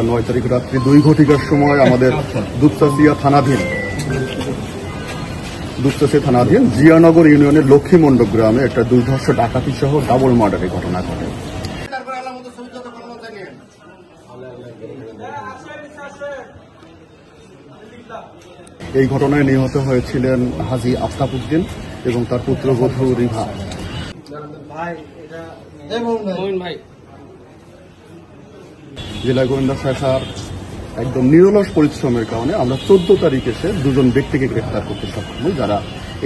9 তারিখ রাত্রি 2 ঘটিকার সময় আমাদের দুপচাঁচিয়া থানাধীন জিয়ানগর ইউনিয়নের লক্ষ্মীমণ্ডপ গ্রামে একটা দুর্ধর্ষ ডাকাতি সহ ডাবল মার্ডারের ঘটনা ঘটে। এই ঘটনায় নিহত হয়েছিলেন হাজী আফতাব উদ্দিন এবং তার পুত্রবধূ রিভা। জেলা গোয়েন্দা শাখার একদম নিরলস পরিশ্রমের কারণে আমরা 14 তারিখ এসে 2জন ব্যক্তিকে গ্রেফতার করতে সক্ষম হই, যারা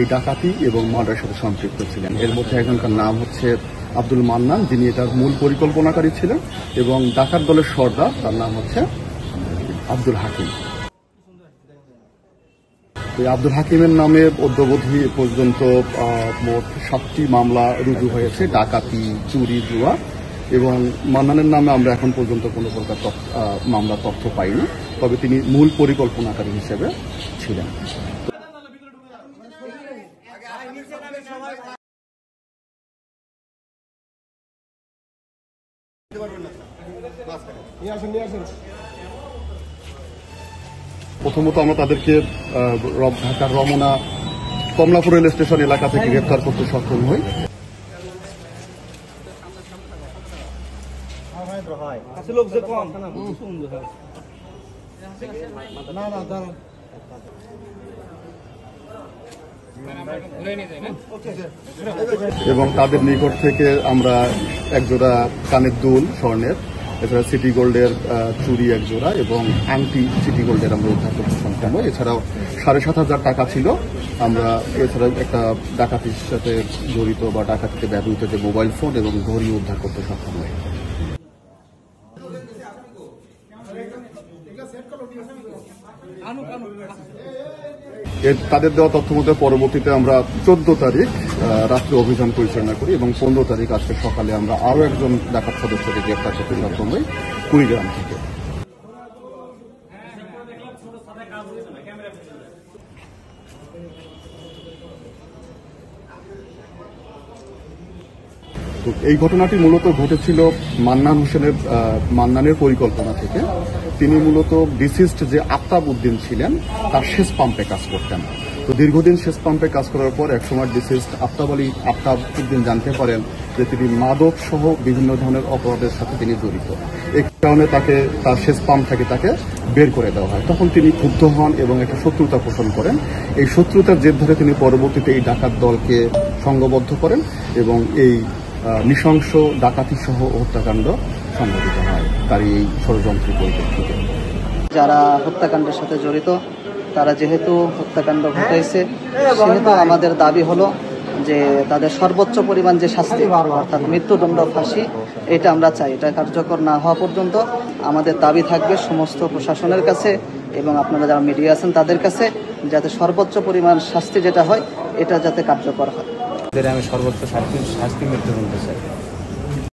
এই ডাকাতি এবং মার্ডারের সাথে সম্পৃক্ত ছিলেন। এর মধ্যে একজনকার নাম হচ্ছে আব্দুল মান্নান, যিনি এটার মূল পরিকল্পনাকারী ছিলেন, এবং ডাকাত দলের সর্দার, তার নাম হচ্ছে আব্দুল হাকিম। আব্দুল হাকিমের নামে অদ্যাবধি পর্যন্ত মোট 7টি মামলা রুজু হয়েছে, ডাকাতি, চুরি, জুয়া, এবং মান্নানের নামে আমরা এখন পর্যন্ত কোনো প্রকার মামলা তথ্য পাইনি, তবে তিনি মূল পরিকল্পনাকারী হিসেবে ছিলেন। প্রথমত আমরা তাদেরকে ঢাকার রমনা কমলাপুর রেল স্টেশন এলাকা থেকে গ্রেফতার করতে সক্ষম হই। এবং তাদের নিকট থেকে আমরা একজোড়া কানের দুল স্বর্ণের, এছাড়া সিটি গোল্ডের চুরি একজোড়া এবং আংটি সিটি গোল্ডের আমরা উদ্ধার করতে সক্ষম হই। এছাড়াও 7,500 টাকা ছিল। আমরা এছাড়াও একটা ডাকাতির সাথে জড়িত বা ডাকাতিতে ব্যবহৃত যে মোবাইল ফোন এবং ঘড়ি উদ্ধার করতে সক্ষম হই। তাদের দেওয়া তথ্য মতে পরবর্তীতে আমরা 14 তারিখ রাত্রে অভিযান পরিচালনা করি এবং 15 তারিখ আজকে সকালে আমরা আরও একজন ডাকাত সদস্যকে গ্রেফতার করতে সক্ষম হই কুড়িগ্রাম থেকে। তো এই ঘটনাটি মূলত ঘটেছিল মান্নানের পরিকল্পনা থেকে। তিনি মূলত ডিসিস্ট যে আফতাব উদ্দিন ছিলেন তার সেচ পাম্পে কাজ করতেন। তো দীর্ঘদিন সেচ পাম্পে কাজ করার পর একসময় ডিসিস্ট আফতাব উদ্দিন জানতে পারেন যে তিনি মাদক সহ বিভিন্ন ধরনের অপরাধের সাথে তিনি জড়িত। এই কারণে তার সেচ পাম্প থেকে তাকে বের করে দেওয়া হয়। তখন তিনি ক্ষুব্ধ হন এবং একটা শত্রুতা পোষণ করেন। এই শত্রুতার জের ধরে তিনি পরবর্তীতে এই ডাকাত দলকে সংঘবদ্ধ করেন এবং এই নৃশংস ডাকাতি সহ হত্যাকাণ্ড সংঘটিত হয় তার এই ষড়যন্ত্রের পরিপ্রেক্ষিতে। যারা হত্যাকাণ্ডের সাথে জড়িত, তারা যেহেতু হত্যাকাণ্ড ঘটাইছে, সেহেতু আমাদের দাবি হলো যে তাদের সর্বোচ্চ পরিমাণ যে শাস্তি, অর্থাৎ মৃত্যুদণ্ড, ফাঁসি, এটা আমরা চাই। এটা কার্যকর না হওয়া পর্যন্ত আমাদের দাবি থাকবে সমস্ত প্রশাসনের কাছে এবং আপনারা যারা মিডিয়া আছেন তাদের কাছে, যাতে সর্বোচ্চ পরিমাণ শাস্তি যেটা হয় এটা যাতে কার্যকর হয়। আমি সর্বোচ্চ শাস্তি মৃত্যুদণ্ড চাই।